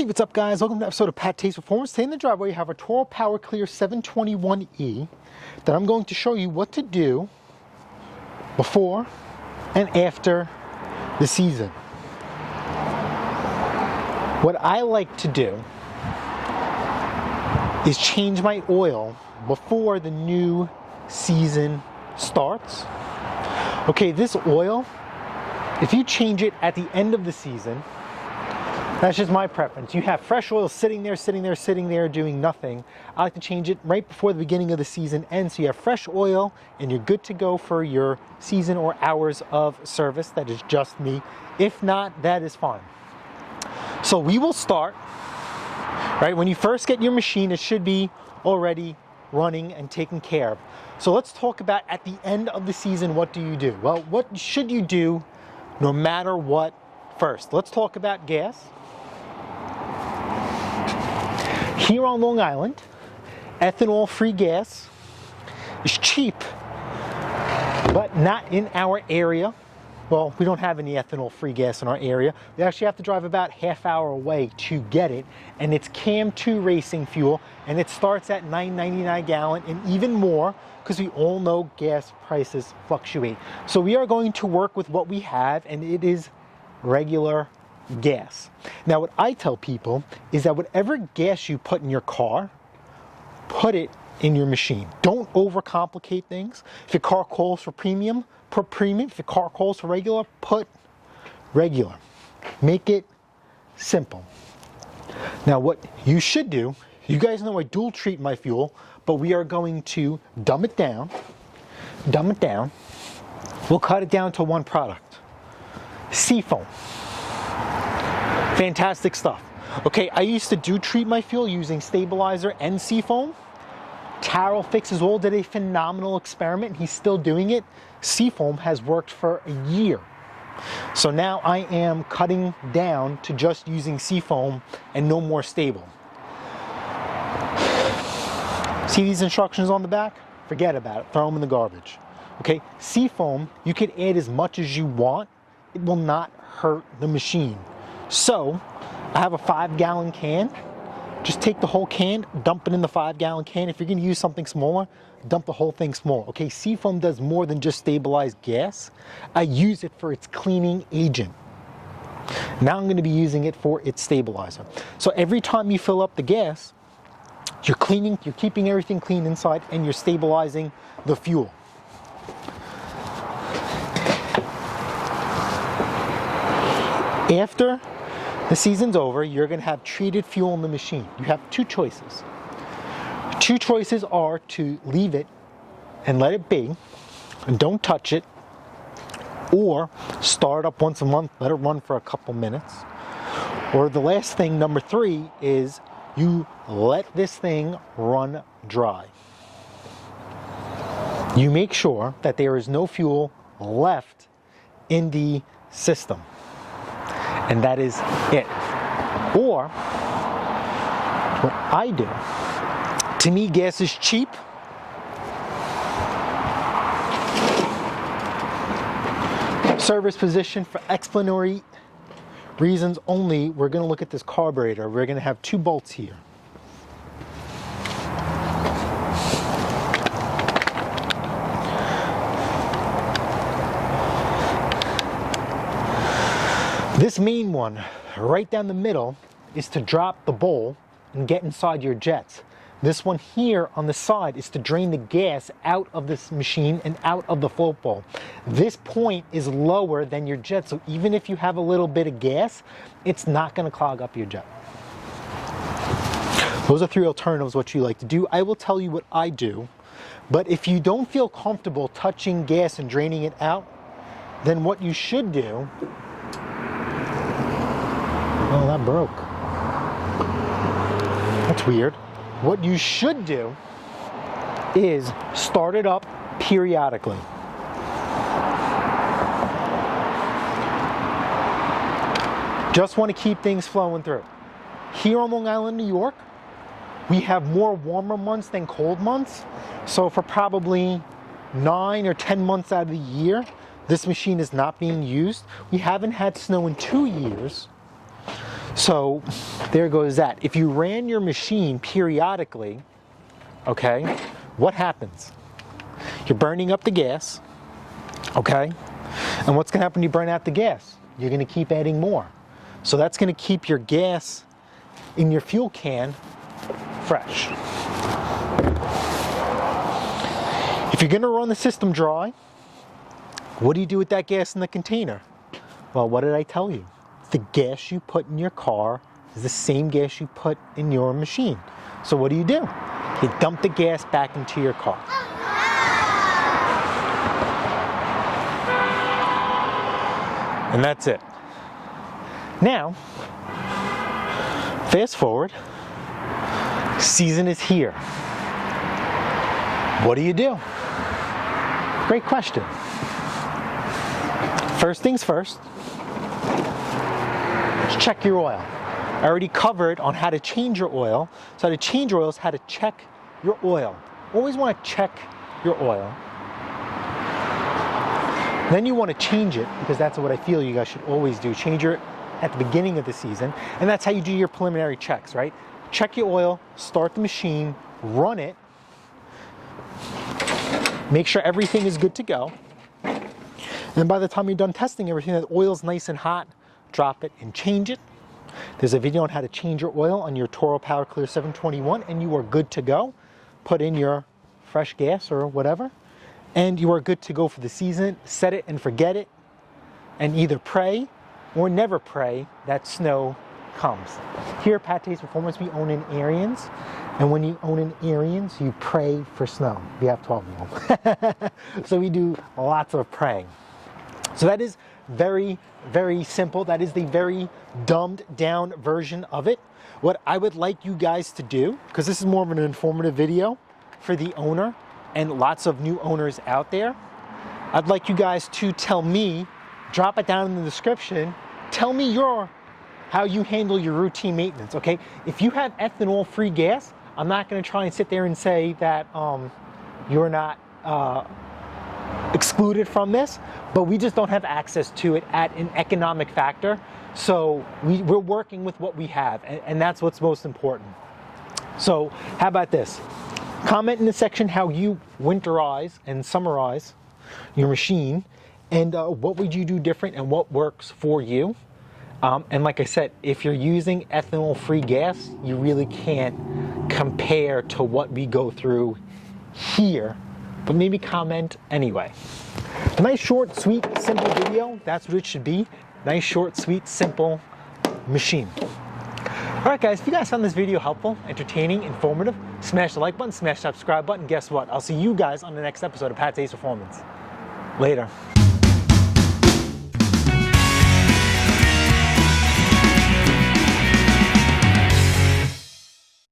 what's up guys? Welcome to an episode of PATTAY'S Performance. Today in the driveway, you have a Toro Power Clear 721E that I'm going to show you what to do before and after the season. What I like to do is change my oil before the new season starts. Okay, this oil, if you change it at the end of the season, that's just my preference. You have fresh oil sitting there doing nothing. I like to change it right before the beginning of the season ends, so you have fresh oil and you're good to go for your season or hours of service. That is just me. If not, that is fine. So we will start, right? When you first get your machine, it should be already running and taken care of. So let's talk about at the end of the season, what do you do? Well, what should you do no matter what first? Let's talk about gas. Here on Long Island, ethanol-free gas is cheap, but not in our area. Well, we don't have any ethanol-free gas in our area. We actually have to drive about half-hour away to get it, and it's CAM 2 racing fuel, and it starts at $9.99 a gallon and even more, because we all know gas prices fluctuate. So we are going to work with what we have, and it is regular gas. Now what I tell people is that whatever gas you put in your car, put it in your machine. Don't overcomplicate things. If your car calls for premium, put premium. If your car calls for regular, put regular. Make it simple. Now what you should do, you guys know I dual treat my fuel, but we are going to dumb it down. We'll cut it down to one product. SEAFOAM. Fantastic stuff. Okay, I used to do treat my fuel using Stabilizer and SEAFOAM. Taryl Fixes All did a phenomenal experiment. He's still doing it. SEAFOAM has worked for a year. So now I am cutting down to just using SEAFOAM and no more Stabil. See these instructions on the back? Forget about it. Throw them in the garbage. Okay, SEAFOAM, you can add as much as you want. It will not hurt the machine. So I have a 5-gallon can. Just take the whole can, dump it in the 5-gallon can. If you're going to use something smaller, dump the whole thing small. Okay, SEAFOAM does more than just stabilize gas. I use it for its cleaning agent. Now I'm going to be using it for its stabilizer. So every time you fill up the gas, you're cleaning, you're keeping everything clean inside, and you're stabilizing the fuel. After the season's over, you're going to have treated fuel in the machine. You have two choices. Two choices are to leave it and let it be, and don't touch it, or start up once a month, let it run for a couple minutes. Or the last thing, number 3, is you let this thing run dry. You make sure that there is no fuel left in the system. And that is it. Or, what I do, to me gas is cheap. Service position for explanatory reasons only, we're going to look at this carburetor. We're going to have 2 bolts here. This main one, right down the middle, is to drop the bowl and get inside your jets. This one here on the side is to drain the gas out of this machine and out of the float bowl. This point is lower than your jet, so even if you have a little bit of gas, it's not going to clog up your jet. Those are 3 alternatives what you like to do. I will tell you what I do, but if you don't feel comfortable touching gas and draining it out, then what you should do... Oh, that broke. That's weird. What you should do is start it up periodically. Just want to keep things flowing through. Here on Long Island, New York, we have more warmer months than cold months. So for probably 9 or 10 months out of the year, this machine is not being used. We haven't had snow in 2 years. So there goes that. If you ran your machine periodically, okay, what happens? You're burning up the gas, okay? And what's gonna happen when you burn out the gas? You're gonna keep adding more. So that's gonna keep your gas in your fuel can fresh. If you're gonna run the system dry, what do you do with that gas in the container? Well, what did I tell you? The gas you put in your car is the same gas you put in your machine. So what do? You dump the gas back into your car. And that's it. Now, fast forward, season is here. What do you do? Great question. First things first, check your oil. I already covered on how to change your oil. So how to change your oil is how to check your oil. Always want to check your oil. Then you want to change it, because that's what I feel you guys should always do. Change it at the beginning of the season, and that's how you do your preliminary checks, right? Check your oil, start the machine, run it, make sure everything is good to go. And by the time you're done testing everything, the oil's nice and hot, drop it and change it. There's a video on how to change your oil on your Toro Power Clear 721, and you are good to go. Put in your fresh gas or whatever, and you are good to go for the season. Set it and forget it, and either pray or never pray that snow comes. Here at PATTAY'S Performance, we own in Arians, and when you own in Arians, you pray for snow. We have 12 of them. So we do lots of praying. So that is very, very simple. That is the very dumbed down version of it. What I would like you guys to do, because this is more of an informative video for the owner and lots of new owners out there, I'd like you guys to tell me, drop it down in the description, tell me how you handle your routine maintenance, okay? If you have ethanol-free gas, I'm not gonna try and sit there and say that you're not excluded from this, but we just don't have access to it at an economic factor. So we're working with what we have, and that's what's most important. So how about this? Comment in the section how you winterize and summarize your machine, and what would you do different and what works for you. And like I said, if you're using ethanol-free gas, you really can't compare to what we go through here, but maybe comment anyway. A nice, short, sweet, simple video. That's what it should be. Nice, short, sweet, simple machine. All right, guys, if you guys found this video helpful, entertaining, informative, smash the like button, smash the subscribe button. Guess what? I'll see you guys on the next episode of PATTAY'S Performance. Later.